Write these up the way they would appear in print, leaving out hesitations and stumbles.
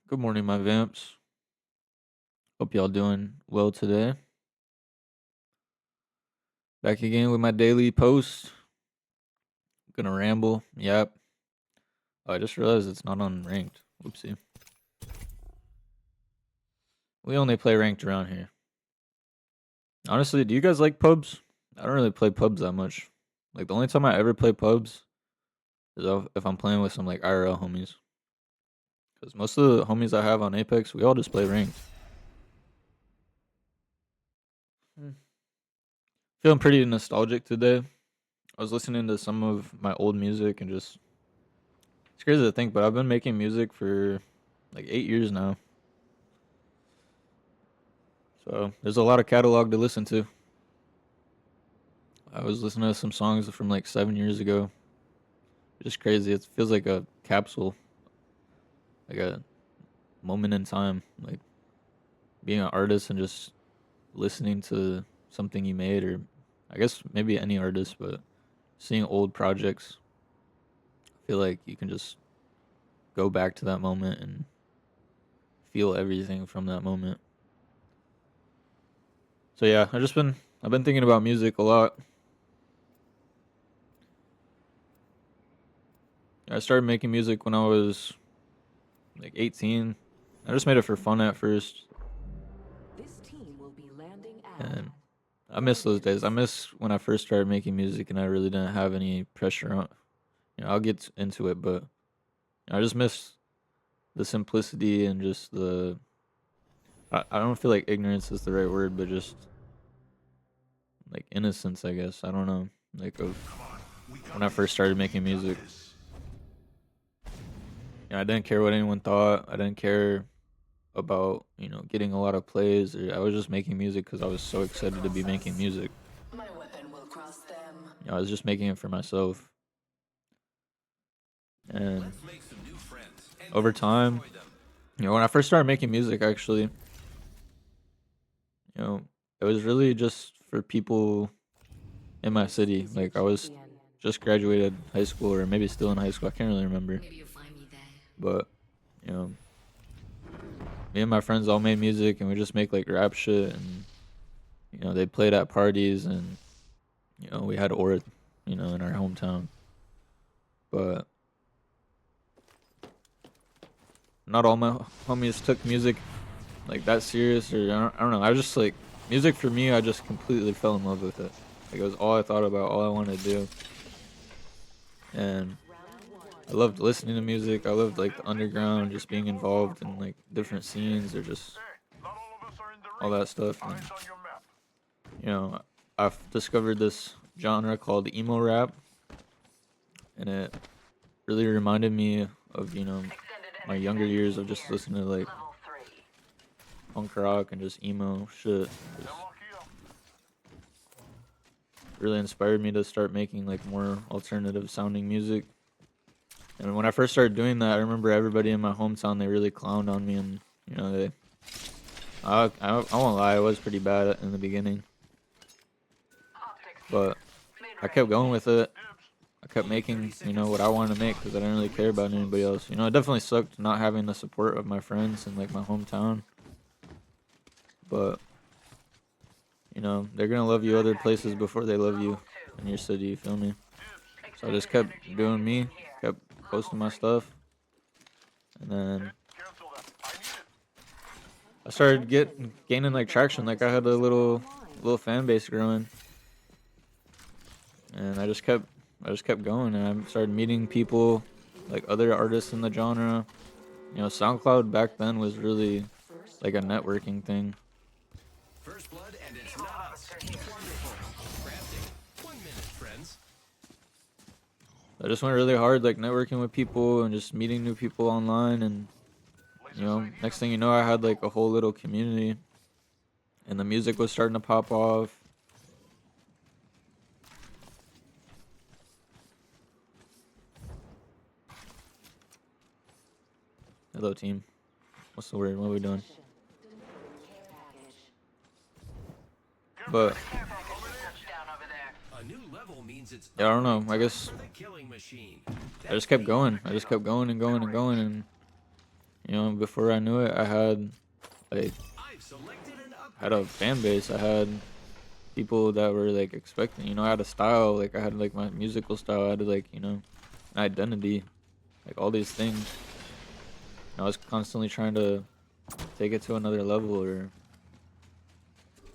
Good morning, my vamps. Hope y'all doing well today. Back again with my daily post. Gonna ramble. Yep. Oh, I just realized it's not on ranked. Whoopsie. We only play ranked around here. Honestly, do you guys like pubs? I don't really play pubs that much. Like the only time I ever play pubs is if I'm playing with some like IRL homies. Because most of the homies I have on Apex, we all just play ranked. Hmm. Feeling pretty nostalgic today. I was listening to some of my old music and just it's crazy to think, but I've been making music for like 8 years now. So there's a lot of catalog to listen to. I was listening to some songs from like 7 years ago. Just crazy. It feels like a capsule, like a moment in time. Like being an artist and just listening to something you made, or I guess maybe any artist, but seeing old projects, I feel like you can just go back to that moment and feel everything from that moment. So yeah, I've been thinking about music a lot. I started making music when I was like 18. I just made it for fun at first, This team will be landing at and I miss those days. I miss when I first started making music and I really didn't have any pressure on. I'll get into it, but I just miss the simplicity and just the. I don't feel like ignorance is the right word, but just like innocence, I guess. I don't know, like of when I first started making music. I didn't care what anyone thought. I didn't care about getting a lot of plays. Or I was just making music because I was so excited to be making music. my weapon will cross them. I was just making it for myself, and over time, when I first started making music, actually, you know, it was really just for people in my city. Choose your Like I was champion. just graduated high school, or maybe still in high school. I can't really remember, Maybe you'll find me there. but you know, me and my friends all made music, and we just make like rap shit, and they played at parties, and we had Aura, in our hometown, but not all my homies took music like that serious, or I don't know. I just like music for me. I just completely fell in love with it. Like it was all I thought about, all I wanted to do, and I loved listening to music. I loved like the underground, just being involved in like different scenes or just all that stuff. And you know, I've discovered this genre called emo rap, and it really reminded me of my younger years of just listening to like punk rock and just emo shit. Just really inspired me to start making like more alternative sounding music. And when I first started doing that, I remember everybody in my hometown, they really clowned on me, and they I won't lie, I was pretty bad in the beginning, but I kept going with it. I kept making what I wanted to make because I didn't really care about anybody else. It definitely sucked not having the support of my friends and like my hometown, but they're gonna love you other places before they love you in your city. You feel me? So I just kept doing me, kept posting my stuff, and then I started gaining like traction. Like I had a little fan base growing, and I just kept going, and I started meeting people like other artists in the genre. SoundCloud back then was really like a networking thing. First blood, and it's not us. Wonderful. Crafting. 1 minute, friends. I just went really hard, like networking with people and just meeting new people online, and next thing you know, I had like a whole little community, and the music was starting to pop off. Hello, team. What's the word? What are we doing? But A new level means it's yeah, I don't know. I time guess for the killing machine. I just kept going. I just kept going and going and going, and You know, before I knew it, I had like I've selected an had a fan base. I had people that were like expecting. You know, I had a style. Like I had like my musical style. I had like an identity. Like all these things. I was constantly trying to take it to another level. Or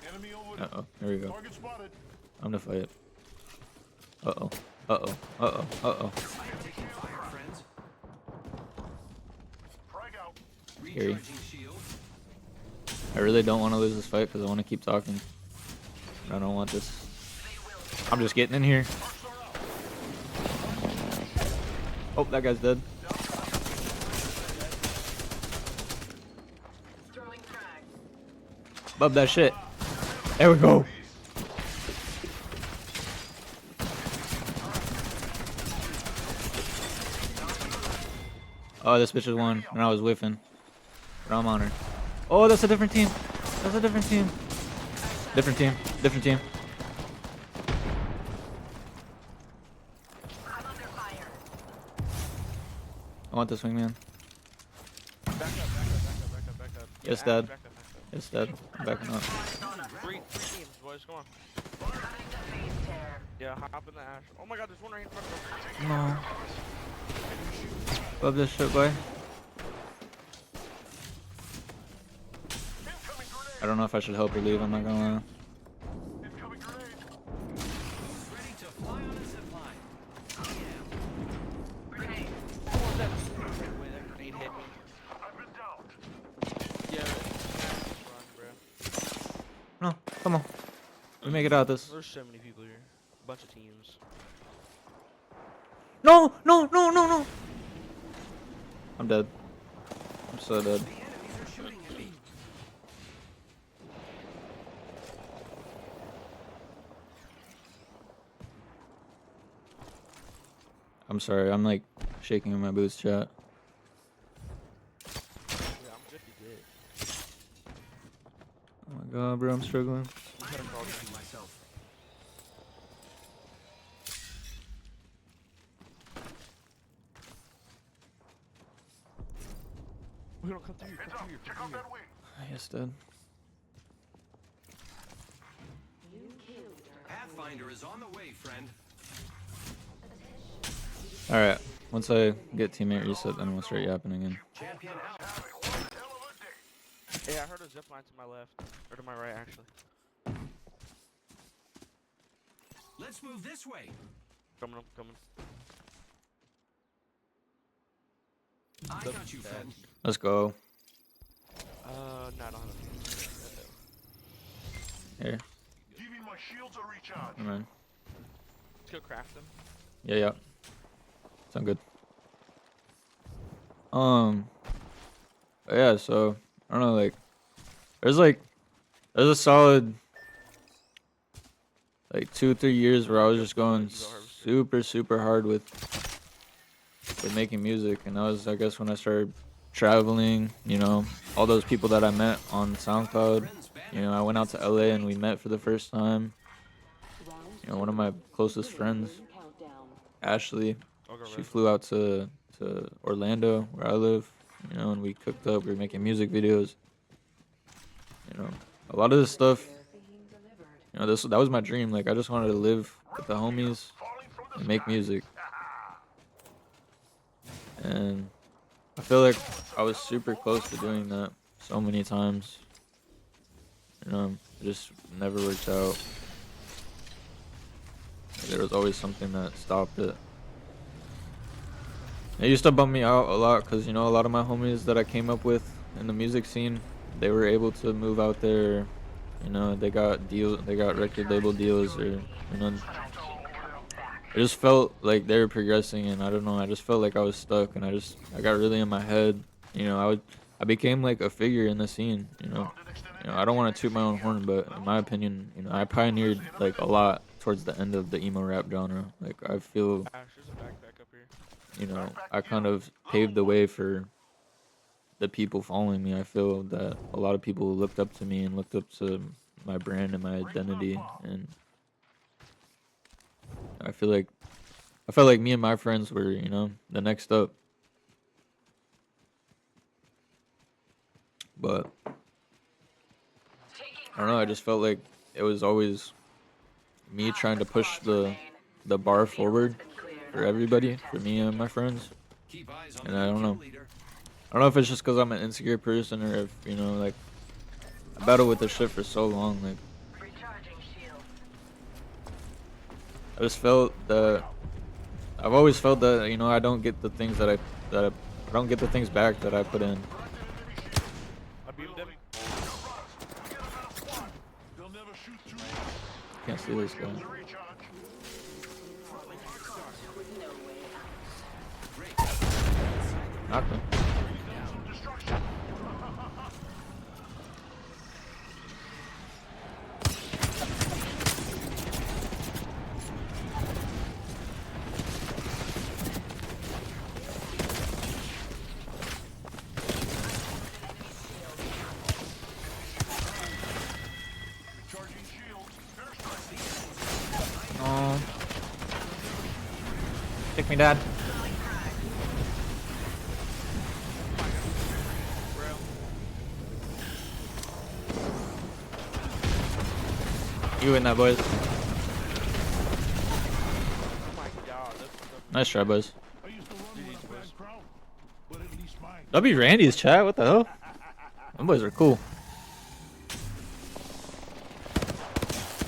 Enemy over. here we go. Target spotted. I'm gonna fight. Uh-oh. Uh-oh. Uh-oh. Uh-oh. I'm taking fire, friends. Frag out. Scary. Recharging shield. I really don't want to lose this fight because I want to keep talking. I don't want this. I'm just getting in here. Oh, that guy's dead. Bub that shit. There we go. Oh, this bitch is won, and I was whiffing. But I'm on her. Oh, that's a different team. That's a different team. Different team. Different team. I want this wingman. Back up, back up, back up, back up, back up. Yes, Yeah, Dad. back up, back up. It's dead. I'm backing up. Three teams, boys, come on. Yeah, hop in the ash. Oh my god, there's one right in front of us. No. Love this shit, boy. I don't know if I should help or leave. I'm not gonna lie. Incoming grenade. Ready to fly on a zip line. Oh, that wait, that grenade hit me. I've been down. Yeah, just run, bro. No, come on. We make it out this. There's so many people here. A bunch of teams. No, no, no, no, no. I'm dead. I'm so dead. The enemies are shooting at me. I'm sorry. I'm like shaking in my boots, chat. Yeah, I'm 50 good. Oh my god, bro, I'm struggling. I'm preparing myself. We don't come through here, Heads come up. through here, Check come out through here. that wing. Yes, dead. Pathfinder is on the way, friend. Alright. Once I get teammate reset, then we'll start yapping again. Champion out. Having one hell of a day. Hey, I heard a zip line to my left. Or to my right, actually. Let's move this way. Coming up, coming. I got you, friend. Let's go. No, I don't have Here. Giving my shields a recharge. Come on. Let's go craft them. Yeah, yeah. Sound good. But yeah, so I don't know, like there's a solid like 2-3 years where I was just going super hard with making music, and that was, I guess, when I started traveling, you know, all those people that I met on SoundCloud. You know, I went out to LA and we met for the first time. You know, one of my closest friends, Ashley, I'll go she right. flew out to Orlando, where I live, you know, and we cooked up. We were making music videos. You know, a lot of this stuff, you know, that was my dream. Like, I just wanted to live with the homies Falling from the and make music. And I feel like I was super close to doing that so many times. You know, it just never worked out. There was always something that stopped it. It used to bum me out a lot because, you know, a lot of my homies that I came up with in the music scene, they were able to move out there. You know, they got deals, they got record label deals, or, you know, it just felt like they were progressing, and I don't know, I just felt like I was stuck, and I got really in my head. You know, I became like a figure in the scene. You know, I don't want to toot my own horn, but in my opinion, you know, I pioneered like a lot towards the end of the emo rap genre. Like, I feel, Ash, there's a backpack up here. you know, I kind of paved the way for the people following me. I feel that a lot of people looked up to me and looked up to my brand and my identity, and I felt like me and my friends were, you know, the next up. But I don't know. I just felt like it was always me trying to push the bar forward for everybody, for me and my friends. Keep eyes on And the I don't kill know. leader. I don't know if it's just because I'm an insecure person or if, you know, like, I battled with this shit for so long. Like, I just felt that I've always felt that, you know, I don't get the things that I don't get the things back that I put in. I beamed him. They'll never shoot through Can't see this guy. the recharge. Knocked him. Some destruction. Recharging shields. Airstrike. Oh. Pick me, Dad. You win that, boys. Oh my god, this is Nice try, boys. I used to run with a bad crowd, but at least mine. That'll be Randy's chat. What the hell? Them boys are cool.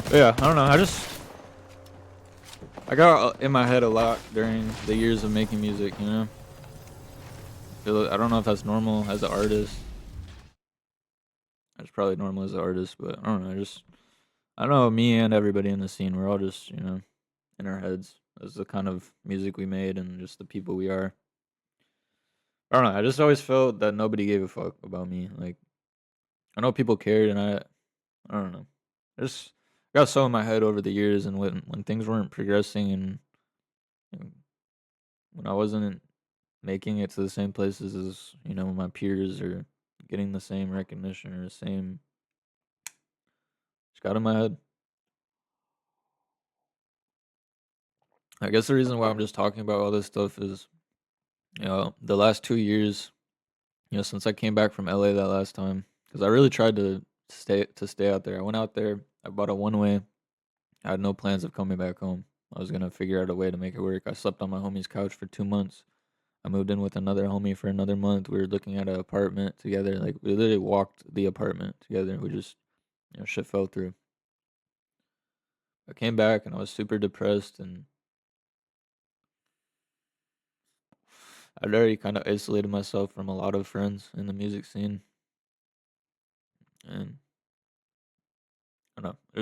But yeah, I don't know. I got in my head a lot during the years of making music, you know? I don't know if that's normal as an artist. It's probably normal as an artist, but I don't know. I don't know, me and everybody in the scene, we're all just, you know, in our heads. That's the kind of music we made and just the people we are. I don't know. I just always felt that nobody gave a fuck about me. Like, I know people cared, and I don't know. I just got so in my head over the years, and when things weren't progressing, and when I wasn't making it to the same places as, you know, my peers, or getting the same recognition or the same, just got in my head. I guess the reason why I'm just talking about all this stuff is, you know, the last 2 years, you know, since I came back from LA that last time, because I really tried to stay out there. I went out there, I bought a one-way. I had no plans of coming back home. I was gonna figure out a way to make it work. I slept on my homie's couch for 2 months. I moved in with another homie for another month. We were looking at an apartment together. Like, we literally walked the apartment together. We just, you know, shit fell through. I came back and I was super depressed, and I'd already kind of isolated myself from a lot of friends in the music scene. And I don't know, I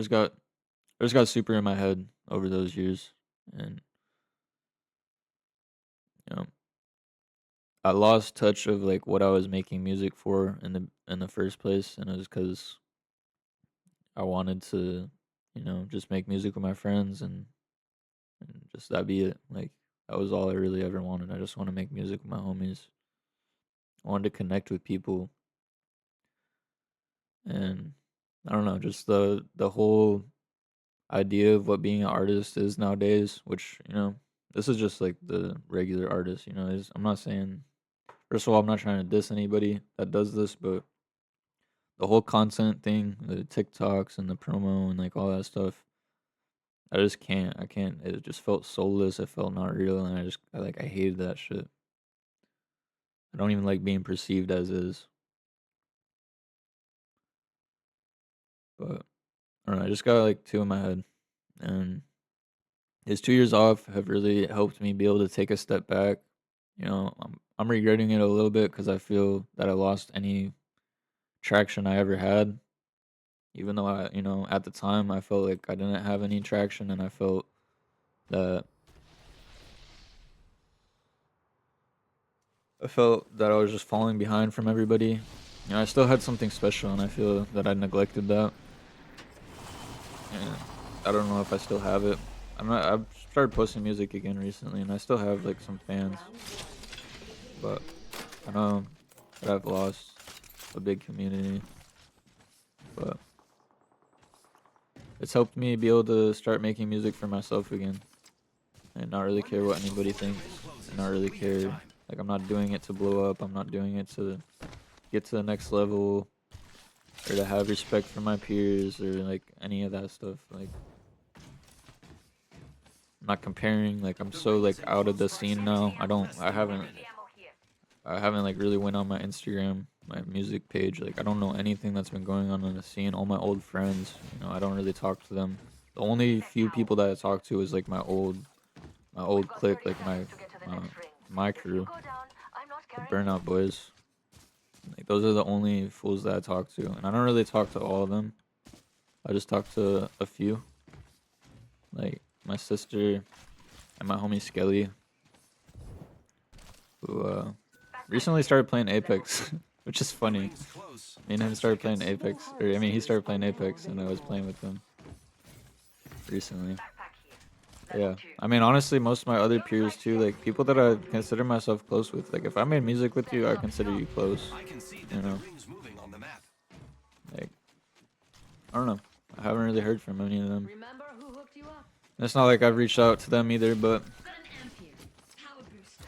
just got super in my head over those years. And, you know, I lost touch of like what I was making music for in the first place, and it was because I wanted to, you know, just make music with my friends, and just that be it. Like, that was all I really ever wanted. I just want to make music with my homies. I wanted to connect with people, and I don't know, just the whole idea of what being an artist is nowadays. Which, you know, this is just like the regular artist. You know, I'm not saying. First of all, I'm not trying to diss anybody that does this, but the whole content thing, the TikToks and the promo and like all that stuff, I just can't. I can't. It just felt soulless. It felt not real, and I hated that shit. I don't even like being perceived as is. But I don't know. I just got like two in my head, and his 2 years off have really helped me be able to take a step back. You know, I'm regretting it a little bit because I feel that I lost any traction I ever had. Even though you know, at the time I felt like I didn't have any traction, and I felt that I was just falling behind from everybody. You know, I still had something special, and I feel that I neglected that. And I don't know if I still have it. I've started posting music again recently, and I still have like some fans, but I know that I've lost a big community. But it's helped me be able to start making music for myself again, and not really care what anybody thinks, and not really care. Like, I'm not doing it to blow up. I'm not doing it to get to the next level or to have respect for my peers or like any of that stuff. Like I'm not comparing. Like I'm so like out of the scene now. I haven't like really went on my Instagram, my music page. Like I don't know anything that's been going on in the scene. All my old friends, you know, I don't really talk to them. The only few people that I talk to is like my old clique, like my crew, the Burnout Boys. Like those are the only fools that I talk to, and I don't really talk to all of them. I just talk to a few, like my sister and my homie Skelly, who recently started playing Apex, which is funny. Rings close. Me and him started playing Apex, or I mean, he started playing Apex, and I was playing with him recently. Yeah, I mean, honestly, most of my other peers too, like people that I consider myself close with. Like if I made music with you, I consider you close. I can see You that the know, ring's moving on the map. like I don't know. I haven't really heard from any of them. Remember who hooked you up? It's not like I've reached out to them either, but Got an amp here. Power boost.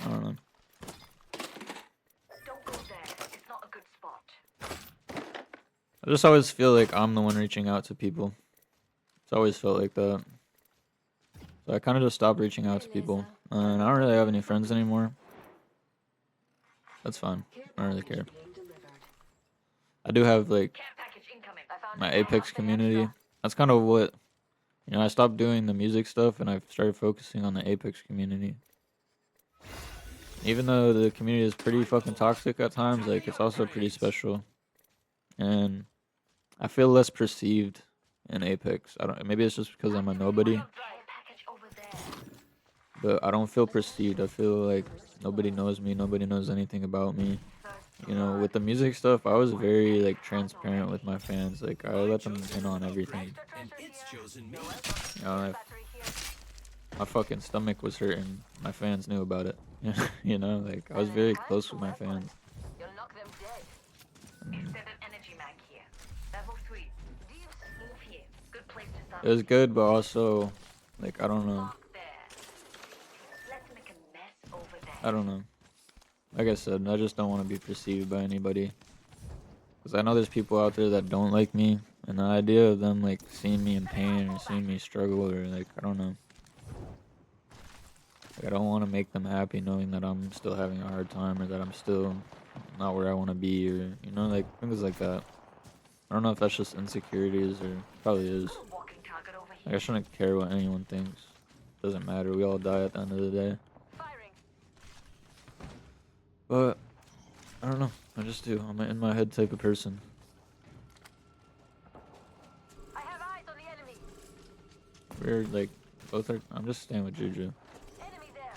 I don't know. Don't go there. It's not a good spot. I just always feel like I'm the one reaching out to people. It's always felt like that. So I kind of just stopped reaching out to people. And I don't really have any friends anymore. That's fine. I don't really care. I do have like my Apex community. That's kind of what, you know, I stopped doing the music stuff and I started focusing on the Apex community. Even though the community is pretty fucking toxic at times, like it's also pretty special. And I feel less perceived in Apex. I don't, maybe it's just because I'm a nobody, but I don't feel perceived. I feel like nobody knows me, nobody knows anything about me. You know, with the music stuff, I was very like transparent with my fans. Like I let them in on everything. And it's chosen me. You know, my fucking stomach was hurting. My fans knew about it. You know, like I was very close with my fans. You'll knock them dead. Extended energy mag here. Level 3. Move here. Good place to start. It was good, but also, like I don't know. Lock there. Let's make a mess over there. I don't know. Like I said, I just don't want to be perceived by anybody. Because I know there's people out there that don't like me. And the idea of them, like, seeing me in pain or seeing me struggle or, like, I don't know. Like, I don't want to make them happy knowing that I'm still having a hard time or that I'm still not where I want to be or, you know, like, things like that. I don't know if that's just insecurities or probably is. Walking target over here. Like, I shouldn't care what anyone thinks. Doesn't matter. We all die at the end of the day. Firing. But I don't know. I just do. I'm an in my head type of person. I have eyes on the enemy. We're like both are. I'm just staying with Juju. Enemy there.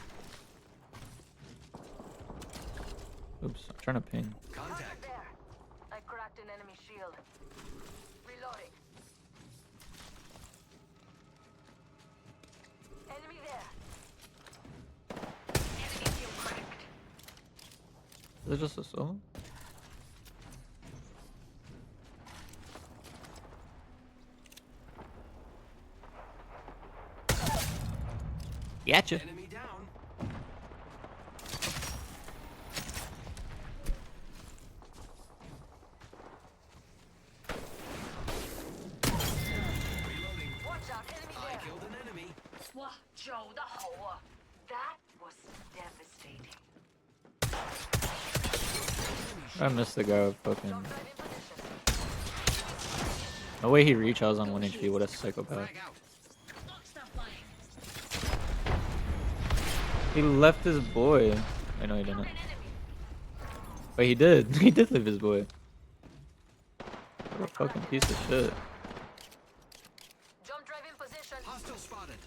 Oops. I'm trying to ping. Contact. There. I cracked an enemy shield. Reloading. Enemy there. Enemy shield cracked. Is it just a solo? Gotcha. Enemy down. Reloading. Watch out, enemy I there. killed an enemy. 哇，做得好啊！That was devastating. I missed the guy with fucking. Drive in position. No way he reached. I was on 1 HP. What a psychopath. Frag out. Stop flying. He left his boy. I know he didn't. An enemy. But he did. He did leave his boy. What a fucking piece of shit. Jump drive in position. Hostile spotted.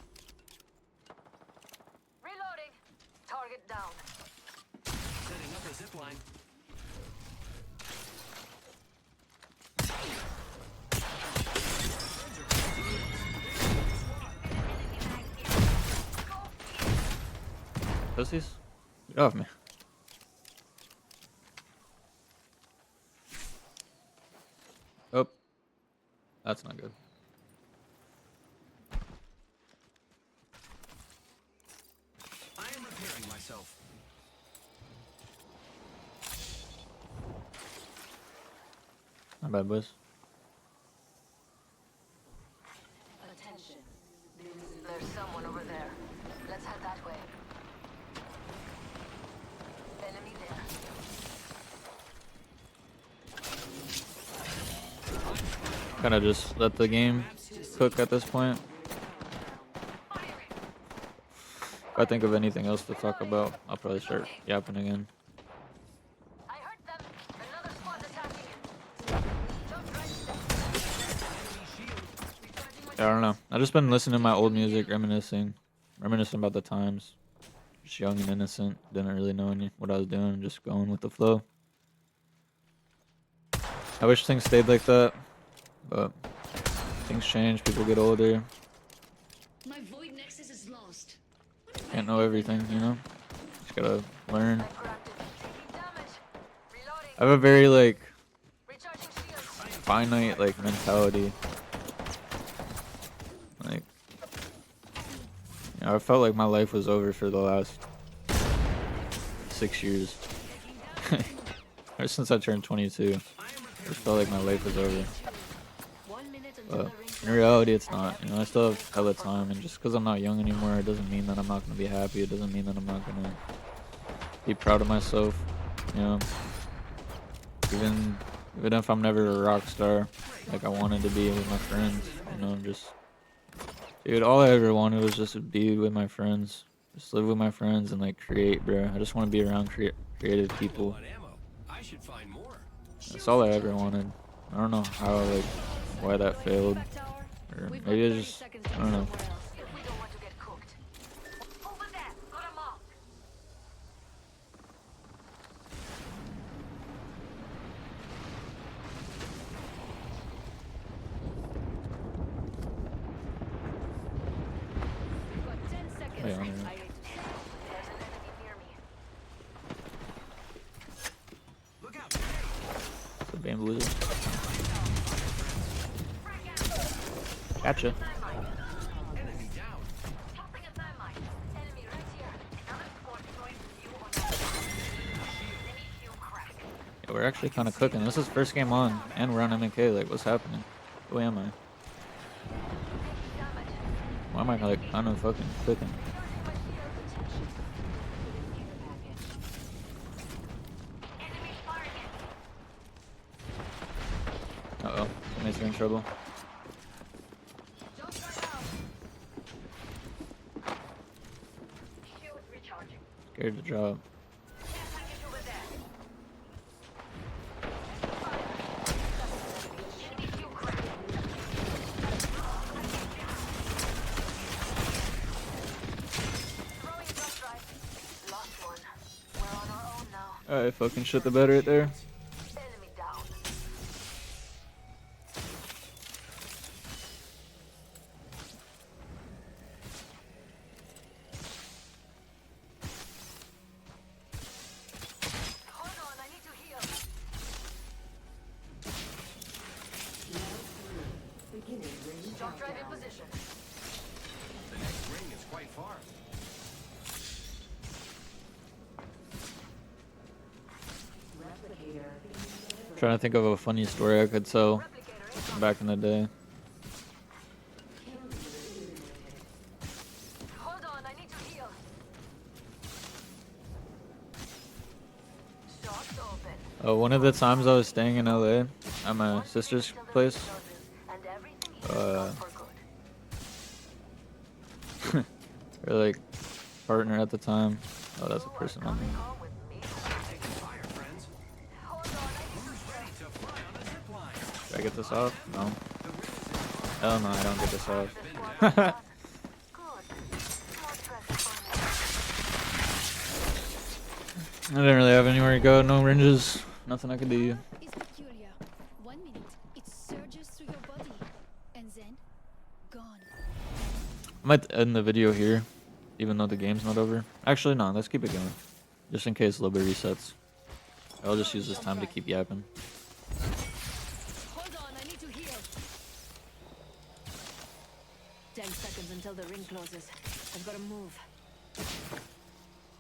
Reloading. Target down. Setting up a zip line. Pussies? Get off me. Oh. That's not good. I am repairing myself. Not bad, boys. Attention. There's someone over there. Let's head that way. Enemy there. Kind of just let the game cook at this point. If I think of anything else to talk about, I'll probably start yapping again. I heard them. Another squad attacking. Don't try to Yeah, I don't know. I've just been listening to my old music, reminiscing about the times. Just young and innocent. Didn't really know what I was doing. Just going with the flow. I wish things stayed like that, but things change. People get older. My void nexus is lost. Can't know everything, you know. Just gotta learn. Taking damage. Reloading. I have a very like Recharging shields. finite like mentality. Like, you know, I felt like my life was over for the last 6 years. Ever since I turned 22, I just felt like my life was over. 1 minute until But the ring. in reality, it's not. You know, I still have hella time, and just because I'm not young anymore, it doesn't mean that I'm not gonna be happy. It doesn't mean that I'm not gonna be proud of myself. You know, even if I'm never a rock star, like I wanted to be with my friends. You know, just dude, all I ever wanted was just to be with my friends, just live with my friends and like create, bro. I just want to be around creative people. On ammo. I should find more. That's all I ever wanted. I don't know how, like, why that failed, or maybe it's just, I don't know. If we don't want to get cooked. Over there. Got a mark. We've got 10 seconds. Wait, on there. There's an enemy near me. Look out. The bamboozle. Gotcha. Enemy down. Tossing a thermite. Enemy right here. Another squad joined you on the enemy shield crack. Yeah, we're actually kind of cooking. This is first game on, and we're on MK. Like, what's happening? Who am I? Damage. Why am I like kind of fucking cooking? Enemy firing it. Uh oh, somebody's in trouble. Don't run out. Shield recharging. Scared to drop. Care package over there. Enemy shield crack. Throwing a dust drive. Lost one. We're on our own now. Alright, fucking shit the bed right there. Enemy down. Hold on, I need to heal. Jump drive in position. The next ring is quite far. Trying to think of a funny story I could tell Replicator in. back in the day. Hold on, I need to heal. Shots open. Oh, one of the times I was staying in LA at my sister's place, And everything here is gone for good. her like partner at the time. Oh, that's a person on me. Call with me. Taking fire, friends. Hold on, I need Who's ready to fly on the zip line? Should I get this off? No. The ring is in. Hell no, I don't get this off. to squad. Good. More press for me. I didn't really have anywhere to go, no ranges, nothing I could do. Is peculiar. 1 minute, it surges through your body, and then gone. I might end the video here, even though the game's not over. Actually, no, let's keep it going. Just in case a little bit resets. I'll just use this time to keep yapping. Hold on, I need to heal. 10 seconds until the ring closes. I've got to move.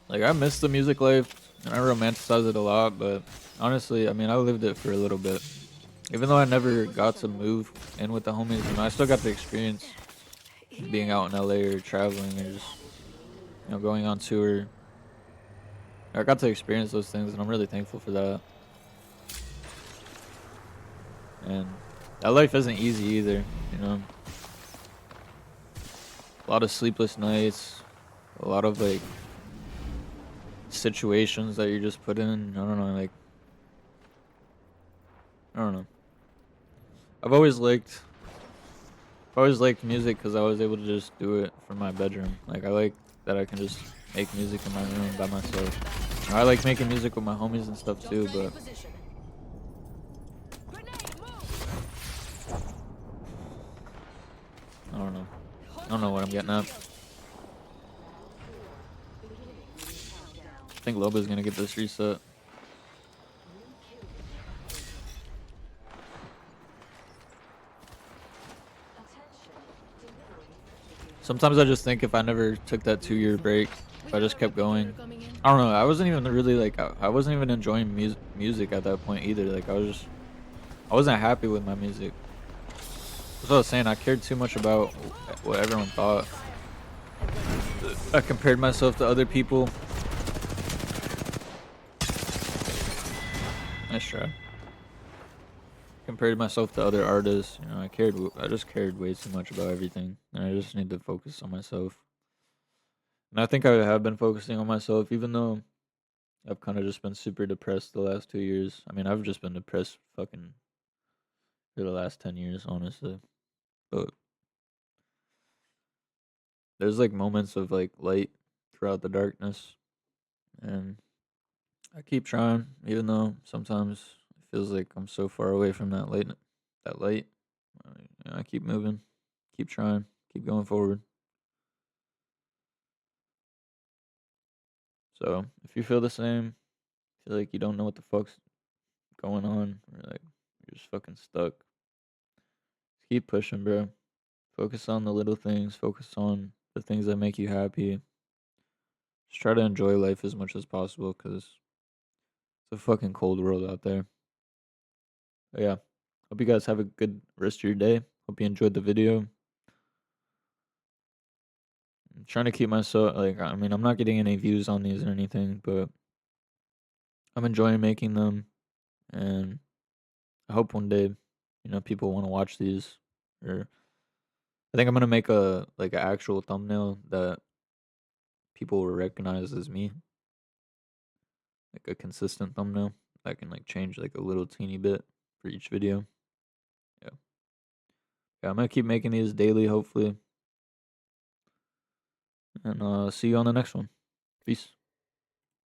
Like, I miss the music life, and I romanticize it a lot, but honestly, I mean, I lived it for a little bit. Even though I never got to move in with the homies, I still got the experience being out in LA or traveling or just going on tour. I got to experience those things, and I'm really thankful for that. And that life isn't easy either, A lot of sleepless nights, a lot of like situations that you're just put in. I don't know. I've always liked music because I was able to just do it from my bedroom. Like I like that I can just make music in my room by myself. I like making music with my homies and stuff too, but I don't know. I don't know what I'm getting at. I think Loba's gonna get this reset. Sometimes I just think if I never took that 2-year break, if I just kept going, I don't know. I wasn't even really like I wasn't even enjoying music at that point either. Like I wasn't happy with my music. That's what I was saying. I cared too much about what everyone thought. I compared myself to other people. Nice try. Compared myself to other artists. I just cared way too much about everything, and I just need to focus on myself. And I think I have been focusing on myself, even though I've kind of just been super depressed the last 2 years. I mean, I've just been depressed fucking for the last 10 years, honestly. But there's like moments of like light throughout the darkness, and I keep trying, even though sometimes it feels like I'm so far away from that light. I keep moving, keep trying, keep going forward. So if you feel the same, feel like you don't know what the fuck's going on, or like you're just fucking stuck, just keep pushing, bro. Focus on the little things. Focus on the things that make you happy. Just try to enjoy life as much as possible, because it's a fucking cold world out there. But yeah, hope you guys have a good rest of your day. Hope you enjoyed the video. I'm trying to keep myself I mean, I'm not getting any views on these or anything, but I'm enjoying making them, and I hope one day, people want to watch these. Or I think I'm gonna make a an actual thumbnail that people will recognize as me, like a consistent thumbnail that can change a little teeny bit for each video. Yeah, yeah, I'm gonna keep making these daily, hopefully, and see you on the next one. Peace.